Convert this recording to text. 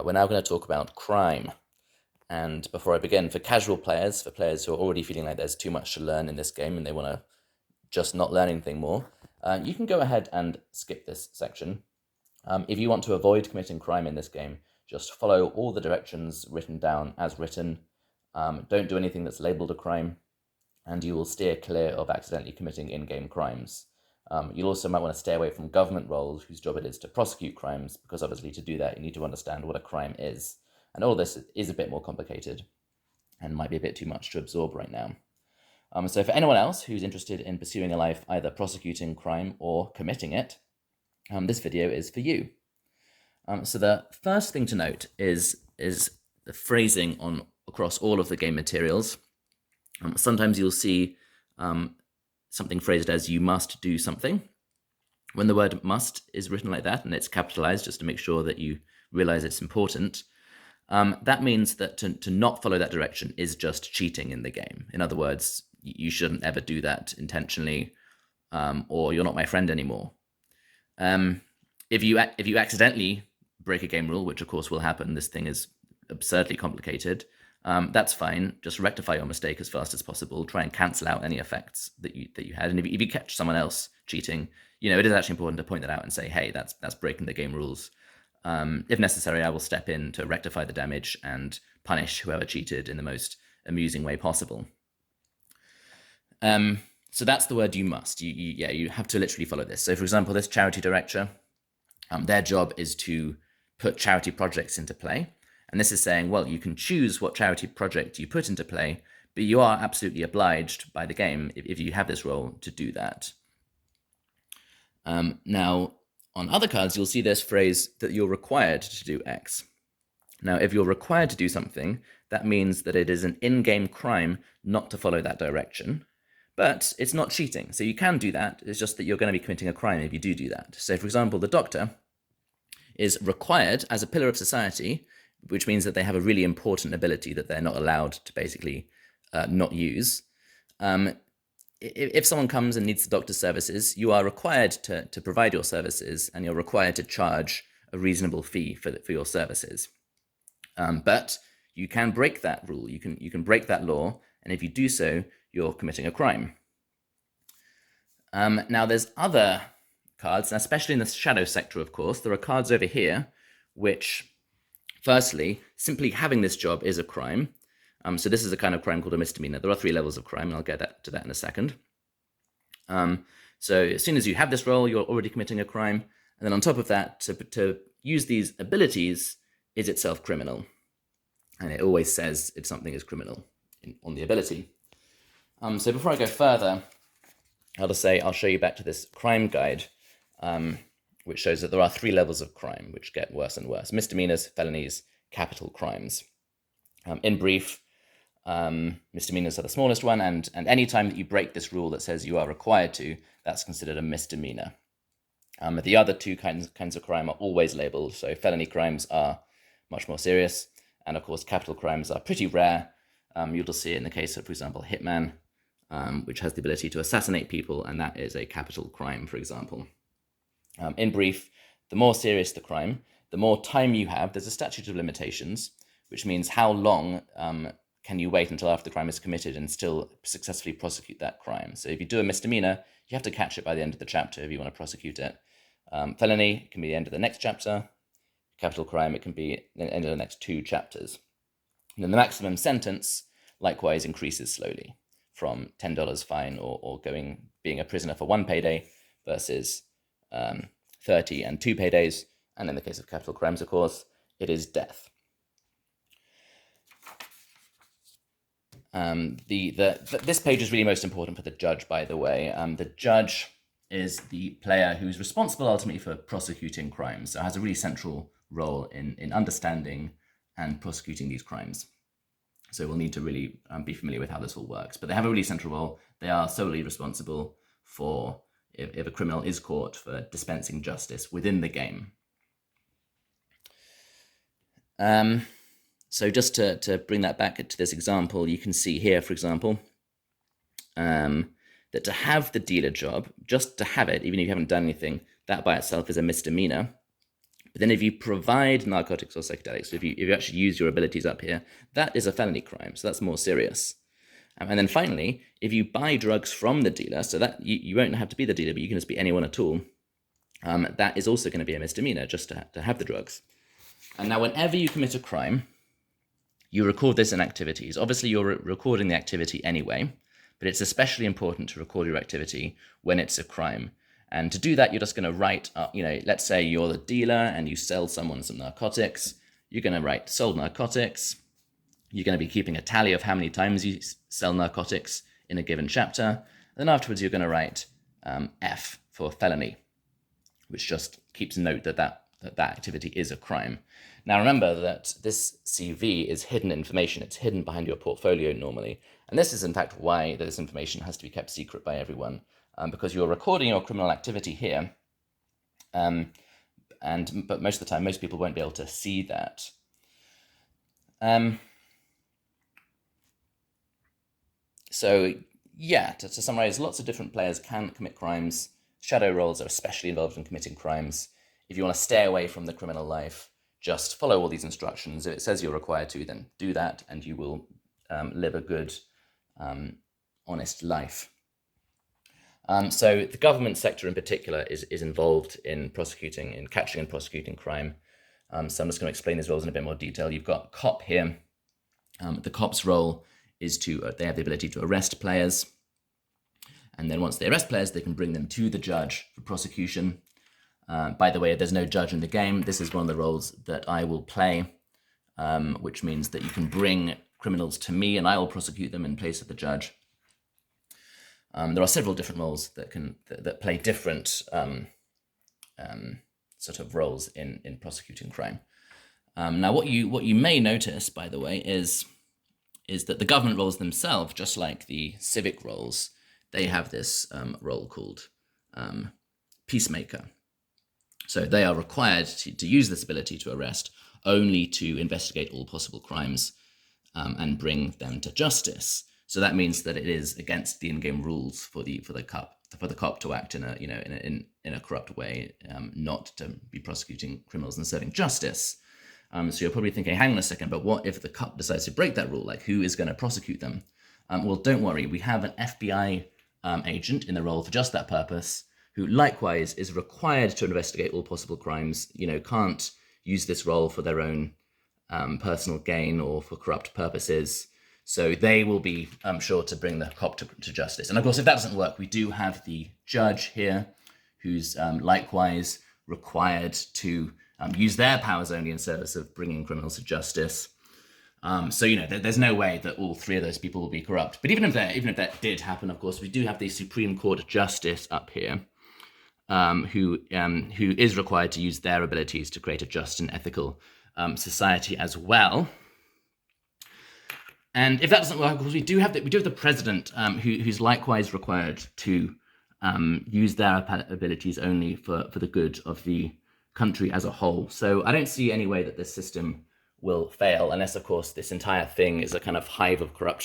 We're now going to talk about crime. And before I begin, for casual players, for players who are already feeling like there's too much to learn in this game and they want to just not learn anything more, you can go ahead and skip this section. If you want to avoid committing crime in this game, just follow all the directions written down as written. Don't do anything that's labeled a crime, and you will steer clear of accidentally committing in-game crimes. You also might want to stay away from government roles whose job it is to prosecute crimes, because obviously to do that you need to understand what a crime is. And all this is a bit more complicated and might be a bit too much to absorb right now. So for anyone else who's interested in pursuing a life either prosecuting crime or committing it, this video is for you. So the first thing to note is the phrasing across all of the game materials. Sometimes you'll see something phrased as "you must do something." When the word "must" is written like that and it's capitalized just to make sure that you realize it's important, that means that to not follow that direction is just cheating in the game. In other words, you shouldn't ever do that intentionally, or you're not my friend anymore. If you accidentally break a game rule, which of course will happen, this thing is absurdly complicated, that's fine. Just rectify your mistake as fast as possible. Try and cancel out any effects that you had. And if you catch someone else cheating, it is actually important to point that out and say, hey, that's breaking the game rules. If necessary, I will step in to rectify the damage and punish whoever cheated in the most amusing way possible. So that's the word "you must." You have to literally follow this. So, for example, this charity director, their job is to put charity projects into play. And this is saying, well, you can choose what charity project you put into play, but you are absolutely obliged by the game, if you have this role, to do that. Now, on other cards, you'll see this phrase that you're required to do X. Now, if you're required to do something, that means that it is an in-game crime not to follow that direction, but it's not cheating. So you can do that. It's just that you're going to be committing a crime if you do that. So, for example, the doctor is required as a pillar of society, which means that they have a really important ability that they're not allowed to basically not use. If someone comes and needs the doctor's services, you are required to provide your services, and you're required to charge a reasonable fee for your services. But you can break that rule. You can break that law, and if you do so, you're committing a crime. Now, there's other cards, especially in the shadow sector, of course. There are cards over here which, firstly, simply having this job is a crime. So this is a kind of crime called a misdemeanor. There are 3 levels of crime, and I'll get to that in a second. So as soon as you have this role, you're already committing a crime. And then on top of that, to use these abilities is itself criminal. And it always says if something is criminal on the ability. So before I go further, I'll show you back to this crime guide, which shows that there are 3 levels of crime, which get worse and worse: misdemeanors, felonies, capital crimes. In brief, misdemeanors are the smallest one, and any time that you break this rule that says you are required to, that's considered a misdemeanor. The other 2 kinds of crime are always labeled, so felony crimes are much more serious, and of course capital crimes are pretty rare. You'll see it in the case of, for example, Hitman, which has the ability to assassinate people, and that is a capital crime, for example. In brief, the more serious the crime, the more time you have. There's a statute of limitations, which means how long can you wait until after the crime is committed and still successfully prosecute that crime. So if you do a misdemeanor, you have to catch it by the end of the chapter if you want to prosecute it. Felony can be the end of the next chapter. Capital crime, it can be the end of the next 2 chapters. And then the maximum sentence likewise increases slowly, from $10 fine or being a prisoner for 1 payday versus 30 and 2 paydays. And in the case of capital crimes, of course, it is death. This page is really most important for the judge, by the way. The judge is the player who's responsible ultimately for prosecuting crimes, so has a really central role in understanding and prosecuting these crimes. So we'll need to really be familiar with how this all works. But they have a really central role. They are solely responsible for, if a criminal is caught, for dispensing justice within the game. So just to bring that back to this example, you can see here, for example, that to have the dealer job, just to have it, even if you haven't done anything, that by itself is a misdemeanor. But then if you provide narcotics or psychedelics, so if you actually use your abilities up here, that is a felony crime. So that's more serious. And then finally, if you buy drugs from the dealer, so that you won't have to be the dealer, but you can just be anyone at all, that is also going to be a misdemeanor just to have the drugs. And now whenever you commit a crime, you record this in activities. Obviously, you're recording the activity anyway, but it's especially important to record your activity when it's a crime. And to do that, you're just going to write, let's say you're the dealer and you sell someone some narcotics. You're going to write sold narcotics. You're going to be keeping a tally of how many times you sell narcotics in a given chapter. Then afterwards, you're going to write F for felony, which just keeps note that activity is a crime. Now, remember that this CV is hidden information. It's hidden behind your portfolio normally. And this is, in fact, why this information has to be kept secret by everyone. Because you're recording your criminal activity here, but most of the time, most people won't be able to see that. So yeah, to summarize, lots of different players can commit crimes. Shadow roles are especially involved in committing crimes. If you want to stay away from the criminal life, just follow all these instructions. If it says you're required to, then do that, and you will live a good, honest life. So the government sector in particular is involved in catching and prosecuting crime. So I'm just going to explain these roles in a bit more detail. You've got cop here. The cop's role is they have the ability to arrest players. And then once they arrest players, they can bring them to the judge for prosecution. By the way, there's no judge in the game. This is one of the roles that I will play, which means that you can bring criminals to me and I will prosecute them in place of the judge. There are several different roles that play different sort of roles in prosecuting crime. Now, what you may notice, by the way, is that the government roles themselves, just like the civic roles, they have this role called peacemaker. So they are required to use this ability to arrest only to investigate all possible crimes and bring them to justice. So that means that it is against the in-game rules for the cop to act in a corrupt way, not to be prosecuting criminals and serving justice. So you're probably thinking, hang on a second, but what if the cop decides to break that rule? Like, who is going to prosecute them? Well, don't worry. We have an FBI agent in the role for just that purpose, who likewise is required to investigate all possible crimes. Can't use this role for their own personal gain or for corrupt purposes. So they will be sure to bring the cop to justice. And of course, if that doesn't work, we do have the judge here, who's likewise required to use their powers only in service of bringing criminals to justice. So there's no way that all three of those people will be corrupt. But even if that did happen, of course, we do have the Supreme Court Justice up here, who is required to use their abilities to create a just and ethical society as well. And if that doesn't work, of course, we do have the president, who's likewise required to use their abilities only for the good of the country as a whole. So I don't see any way that this system will fail, unless, of course, this entire thing is a kind of hive of corruption